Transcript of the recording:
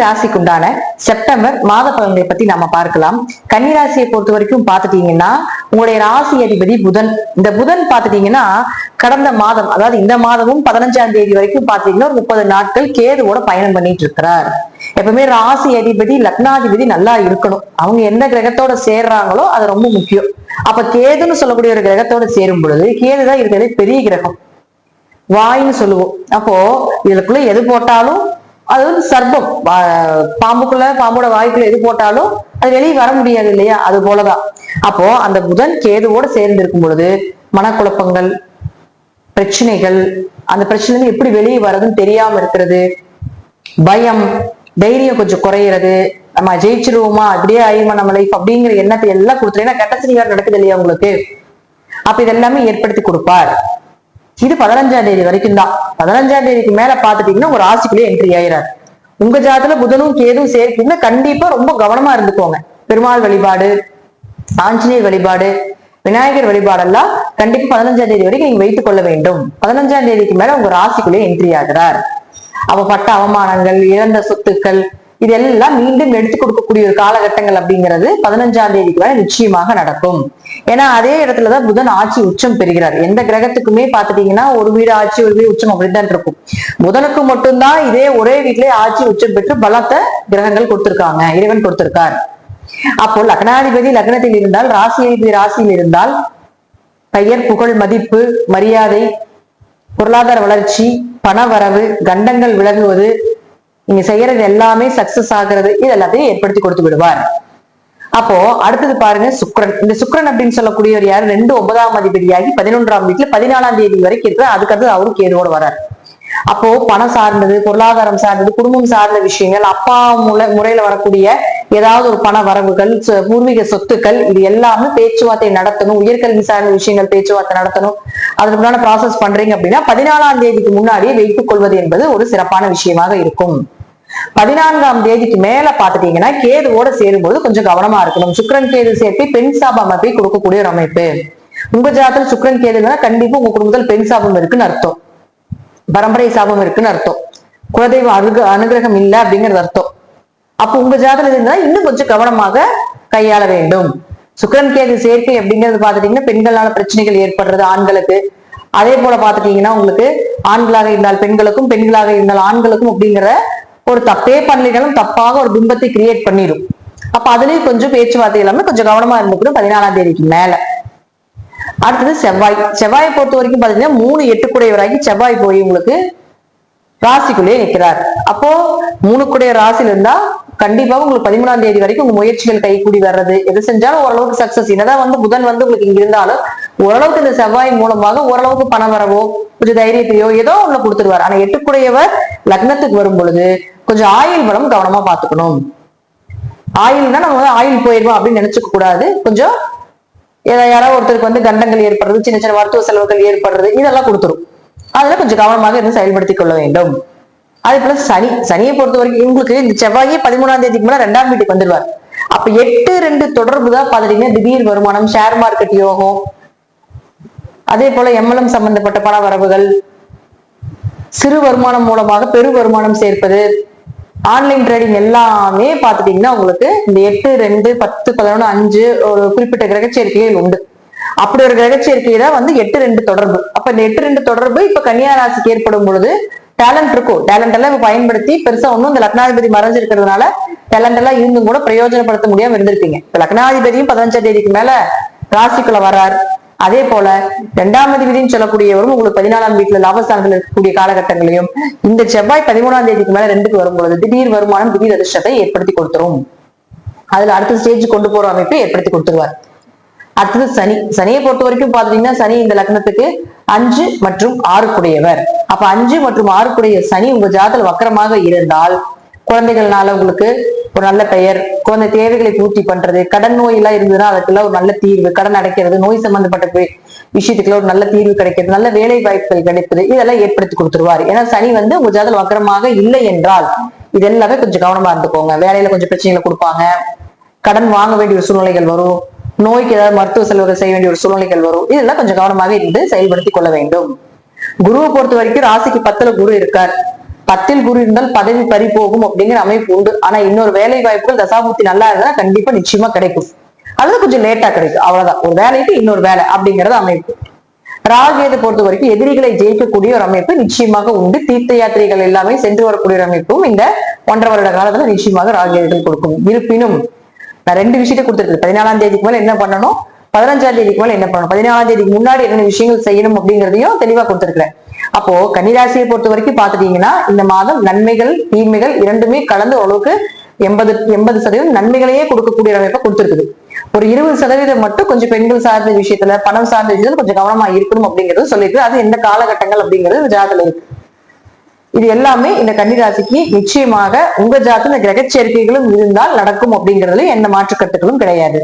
ராசிக்கு உண்டான செப்டம்பர் மாத பலன்களை பத்தி நம்ம பார்க்கலாம். கன்னி ராசியை பொறுத்த வரைக்கும் பாத்துட்டீங்கன்னா உங்களுடைய ராசி அதிபதி புதன். இந்த புதன் பாத்துட்டீங்கன்னா கடந்த மாதம், அதாவது இந்த மாதமும் 15ஆம் தேதி வரைக்கும் பாத்தீங்கன்னா ஒரு 30 நாட்கள் கேதுவோட பயணம் பண்ணிட்டு இருக்கிறார். எப்பவுமே ராசி அதிபதி லக்னாதிபதி நல்லா இருக்கணும். அவங்க எந்த கிரகத்தோட சேர்றாங்களோ அது ரொம்ப முக்கியம். அப்ப கேதுன்னு சொல்லக்கூடிய ஒரு கிரகத்தோட சேரும் பொழுது, கேதுதான் இருக்கிறதே பெரிய கிரகம், வாயின்னு சொல்லுவோம். அப்போ இதுக்குள்ள எது போட்டாலும் அது வந்து சர்ப்பம், பாம்புக்குள்ள பாம்போட வாய்க்குள்ள எது போட்டாலும் அது வெளியே வர முடியாது இல்லையா? அது போலதான். அப்போ அந்த புதன் கேதுவோட சேர்ந்து இருக்கும் பொழுது மனக்குழப்பங்கள், பிரச்சனைகள், அந்த பிரச்சனை எப்படி வெளியே வர்றதுன்னு தெரியாம இருக்கிறது, பயம், தைரியம் கொஞ்சம் குறையிறது, நம்ம ஜெயிச்சிருவோமா, அப்படியே ஆயுமா நம்ம லைஃப் அப்படிங்கிற எண்ணத்தை எல்லாம் கொடுத்துரு. ஏன்னா கெட்ட சனி வேற நடக்குது இல்லையா உங்களுக்கு? அப்ப இதெல்லாமே ஏற்படுத்தி கொடுப்பார். இது 15ஆம் தேதி வரைக்கும் தான். 15ஆம் தேதிக்கு மேல பாத்துட்டீங்கன்னா உங்க ராசிக்குள்ளே என்ட்ரி ஆயிராரு. உங்க ஜாதத்துல புதனும் கேதும் சேர்க்கீங்கன்னா கண்டிப்பா ரொம்ப கவனமா இருந்துக்கோங்க. பெருமாள் வழிபாடு, ஆஞ்சநேயர் வழிபாடு, விநாயகர் வழிபாடெல்லாம் கண்டிப்பா 15ஆம் தேதி வரைக்கும் நீங்க வைத்துக் கொள்ள வேண்டும். 15ஆம் தேதிக்கு மேல உங்க ராசிக்குள்ளே என்ட்ரி ஆகிறார். அவ பட்ட அவமானங்கள், இழந்த சொத்துக்கள், இதெல்லாம் மீண்டும் எடுத்து கொடுக்கக்கூடிய ஒரு காலகட்டங்கள் அப்படிங்கிறது 15ஆம் தேதிக்கு மேல நிச்சயமாக நடக்கும். ஏன்னா அதே இடத்துலதான் புதன் ஆட்சி உச்சம் பெறுகிறார். எந்த கிரகத்துக்குமே பாத்துட்டீங்கன்னா ஒரு வீடு ஆட்சி ஒரு வீடு உச்சம் அப்படித்தான் இருக்கும். புதனுக்கு மட்டும்தான் இதே ஒரே வீட்டிலேயே ஆட்சி உச்சம் பெற்று பலத்த கிரகங்கள் கொடுத்திருக்காங்க, இறைவன் கொடுத்திருக்கார். அப்போ லக்னாதிபதி லக்னத்தில் இருந்தால், ராசி அதிபதி ராசியில் இருந்தால் பெயர், புகழ், மதிப்பு, மரியாதை, பொருளாதார வளர்ச்சி, பண வரவு, கண்டங்கள் விலகுவது, நீங்க செய்யறது எல்லாமே சக்சஸ் ஆகிறது, இது எல்லாத்தையும் ஏற்படுத்தி கொடுத்து விடுவார். அப்போ அடுத்தது பாருங்க சுக்கிரன். இந்த சுக்கிரன் அப்படின்னு சொல்லக்கூடியவர் யாரு? 2 9ஆம் அதிபதியாகி 11ஆம் வீட்டுல 14ஆம் தேதி வரைக்கும் இருக்கிற. அதுக்கடுத்து அவரு கேதுவோட வர்றார். அப்போ பணம் சார்ந்தது, பொருளாதாரம் சார்ந்தது, குடும்பம் சார்ந்த விஷயங்கள், அப்பா முறையில வரக்கூடிய ஏதாவது ஒரு பண வரவுகள், பூர்வீக சொத்துக்கள், இது எல்லாமே பேச்சுவார்த்தை நடத்தணும். உயர்கல்வி சார்ந்த விஷயங்கள் பேச்சுவார்த்தை நடத்தணும். அதுக்குண்டான ப்ராசஸ் பண்றீங்க அப்படின்னா 14ஆம் தேதிக்கு முன்னாடியே வைத்துக் கொள்வது என்பது ஒரு சிறப்பான விஷயமாக இருக்கும். 14ஆம் தேதிக்கு மேல பாத்துட்டீங்கன்னா கேதுவோட சேரும்போது கொஞ்சம் கவனமா இருக்கணும். சுக்கிரன் கேது சேர்த்து பெண் சாப அமைப்பை கொடுக்கக்கூடிய ஒரு அமைப்பு. உங்க ஜாதகத்துல சுக்கிரன் கேதுன்னா கண்டிப்பா உங்க குடும்பத்தில் பெண் சாபம் இருக்குன்னு அர்த்தம், பரம்பரை சாபம் இருக்குன்னு அர்த்தம், குலதெய்வ அனுகிரகம் இல்லை அப்படிங்கிறது அர்த்தம். அப்ப உங்க ஜாதகத்துல இருந்தா இன்னும் கொஞ்சம் கவனமாக கையாள வேண்டும். சுக்கிரன் கேது சேர்க்கை அப்படிங்கிறது பாத்துட்டீங்கன்னா பெண்களால பிரச்சனைகள் ஏற்படுறது ஆண்களுக்கு. அதே போல பாத்துட்டீங்கன்னா உங்களுக்கு ஆண்களாக இருந்தால் பெண்களுக்கும், பெண்களாக இருந்தால் ஆண்களுக்கும் அப்படிங்கிற ஒரு தப்பே பண்ணலைனாலும் தப்பாக ஒரு பிம்பத்தை கிரியேட் பண்ணிடும். அப்ப அதுலயும் கொஞ்சம் பேச்சுவார்த்தை எல்லாமே கொஞ்சம் கவனமா இருந்துக்கணும் 14ஆம் தேதிக்கு மேல. அடுத்தது செவ்வாய். செவ்வாயை பொறுத்த வரைக்கும் பாத்தீங்கன்னா 3 8 கூடையவராகி செவ்வாய் போய் உங்களுக்கு ராசிக்குள்ளேயே நிற்கிறார். அப்போ 3 கூடைய ராசியில இருந்தா கண்டிப்பா உங்களுக்கு 13ஆம் தேதி வரைக்கும் உங்க முயற்சிகள் கை கூடி வர்றது, எது செஞ்சாலும் ஓரளவுக்கு சக்சஸ். என்னதான் புதன் உங்களுக்கு இங்க இருந்தாலும் ஓரளவுக்கு இந்த செவ்வாய் மூலமாக ஓரளவுக்கு பணம் வரவோ கொஞ்சம் தைரியத்தையோ ஏதோ ஒண்ணு கொடுத்துருவார். ஆனா 8 கூடையவர் லக்னத்துக்கு வரும் பொழுது கொஞ்சம் ஆயுள் பலம் கவனமா பாத்துக்கணும். ஆயுள்னா நம்ம ஆயுள் போயிருவோம் அப்படின்னு நினைச்சுக்க கூடாது. கொஞ்சம் யாராவது ஒருத்தருக்கு கண்டங்கள் ஏற்படுறது, சின்ன சின்ன மருத்துவ செலவுகள் ஏற்படுறது, இதெல்லாம் கொடுத்துரும். அதுல கொஞ்சம் கவனமாக இருந்து செயல்படுத்திக் கொள்ள வேண்டும். அதே போல சனியை பொறுத்த வரைக்கும் உங்களுக்கு இந்த செவ்வாயே 13ஆம் தேதிக்கு மேல 2ஆம் வீட்டுக்கு வந்துடுவார். அப்ப 8-2 தொடர்பு தான் பாத்துட்டீங்கன்னா திடீர் வருமானம், ஷேர் மார்க்கெட் யோகம், அதே போல எம்எல்எம் சம்பந்தப்பட்ட பண வரவுகள், சிறு வருமானம் மூலமாக பெரு வருமானம் சேர்ப்பது, ஆன்லைன் ட்ரேடிங் எல்லாமே பாத்துட்டீங்கன்னா உங்களுக்கு இந்த 8 2 10 11 5 ஒரு குறிப்பிட்ட கிரகச்சேர்க்கைகள் உண்டு. அப்படி ஒரு கிரகச்சேர்க்கை தான் 8-2 தொடர்பு. அப்ப இந்த 8-2 தொடர்பு இப்ப கன்னியா ராசிக்கு ஏற்படும் பொழுது டேலண்ட் இருக்கும். டேலண்ட் எல்லாம் இப்ப பயன்படுத்தி பெருசா ஒன்னும் இந்த லக்னாதிபதி மறைஞ்சிருக்கிறதுனால டேலண்ட் எல்லாம் இருந்தும் கூட பிரயோஜனப்படுத்த முடியாம இருந்திருப்பீங்க. இப்ப லக்னாதிபதியும் 15ஆம் தேதிக்கு மேல ராசிக்குள்ள வர்றார். அதே போல 2ஆம் அதிபதினு சொல்லக்கூடியவரும் உங்களுக்கு 14ஆம் வீட்டுல லாபஸ்தானத்தில் இருக்கக்கூடிய காலகட்டங்களையும் இந்த செவ்வாய் 13ஆம் தேதிக்கு மேல 2க்கு வரும்பொழுது திடீர் வருமானம், திடீர் அதிர்ஷ்டத்தை ஏற்படுத்தி கொடுத்துரும். அதுல அடுத்த ஸ்டேஜ் கொண்டு போற அமைப்பை ஏற்படுத்தி கொடுத்துருவார். அடுத்தது சனியை பொறுத்த வரைக்கும் பாத்தீங்கன்னா சனி இந்த லக்னத்துக்கு 5 மற்றும் 6 கூடையவர். அப்ப 5 மற்றும் 6 கூடைய சனி உங்க ஜாதகத்துல வக்கரமாக இருந்தால் குழந்தைகள்னால உங்களுக்கு ஒரு நல்ல பெயர், குழந்தை தேவைகளை பூர்த்தி பண்றது, கடன் நோய் எல்லாம் இருந்ததுன்னா அதுக்கெல்லாம் ஒரு நல்ல தீர்வு, கடன் அடைக்கிறது, நோய் சம்பந்தப்பட்ட விஷயத்துக்குள்ள ஒரு நல்ல தீர்வு கிடைக்கிறது, நல்ல வேலை வாய்ப்புகள் கிடைப்பது, இதெல்லாம் ஏற்படுத்தி கொடுத்துருவாரு. ஏன்னா சனி உங்க ஜாதகத்துல வக்கரமாக இல்லை என்றால் இது எல்லாமே கொஞ்சம் கவனமா இருந்துக்கோங்க. வேலையில கொஞ்சம் பிரச்சனைகளை கொடுப்பாங்க, கடன் வாங்க வேண்டிய ஒரு சூழ்நிலைகள் வரும், நோய்க்கு ஏதாவது மருத்துவ செலவுகள் செய்ய வேண்டிய ஒரு சூழ்நிலைகள் வரும். இதெல்லாம் கொஞ்சம் கவனமாக இருந்து செயல்படுத்திக் கொள்ள வேண்டும். குருவை பொறுத்த வரைக்கும் ராசிக்கு 10ல குரு இருக்கார். 10ல் குரு இருந்தால் பதவி பறி போகும் அப்படிங்கிற அமைப்பு உண்டு. ஆனா இன்னொரு வேலை வாய்ப்புகள் தசாபுத்தி நல்லா இருந்தா கண்டிப்பா நிச்சயமா கிடைக்கும், அல்லது கொஞ்சம் லேட்டா கிடைக்கும், அவ்வளவுதான். ஒரு வேலைக்கு இன்னொரு வேலை அப்படிங்கறது அமைப்பு. ராகுகேது பொறுத்த வரைக்கும் எதிரிகளை ஜெயிக்கக்கூடிய ஒரு அமைப்பு நிச்சயமாக உண்டு. தீர்த்த யாத்திரைகள் எல்லாமே சென்று வரக்கூடிய ஒரு அமைப்பும் இந்த 1.5 வருட காலத்துல நிச்சயமாக ராகுகேதுகள் கொடுக்கும். இருப்பினும் நான் 2 விஷயத்தை கொடுத்துருக்கு. 14ஆம் தேதிக்கு மேல என்ன பண்ணணும், 15ஆம் தேதிக்கு மேல என்ன பண்ணணும், 14ஆம் தேதிக்கு முன்னாடி என்னென்ன விஷயங்கள் செய்யணும் அப்படிங்கிறதையும் தெளிவா கொடுத்துருக்கிறேன். அப்போ கன்னிராசியை பொறுத்த வரைக்கும் பாத்துட்டீங்கன்னா இந்த மாதம் நன்மைகள் தீமைகள் இரண்டுமே கலந்து அளவுக்கு 80% நன்மைகளையே கொடுக்கக்கூடிய அமைப்பை கொடுத்துருக்குது. ஒரு 20% மட்டும் கொஞ்சம் பெண்கள் சார்ந்த விஷயத்துல, பணம் சார்ந்த விஷயத்துல கொஞ்சம் கவனமா இருக்கணும் அப்படிங்கிறது சொல்லியிருக்கு. அது எந்த காலகட்டங்கள் அப்படிங்கிறது ஜாதகத்துல இருக்கு. இது எல்லாமே இந்த கன்னிராசிக்கு நிச்சயமாக உங்க ஜாதகத்துல கிரக சேர்க்கைகளும் இருந்தால் நடக்கும் அப்படிங்கிறதுல எந்த மாற்று கருத்துக்களும் கிடையாது.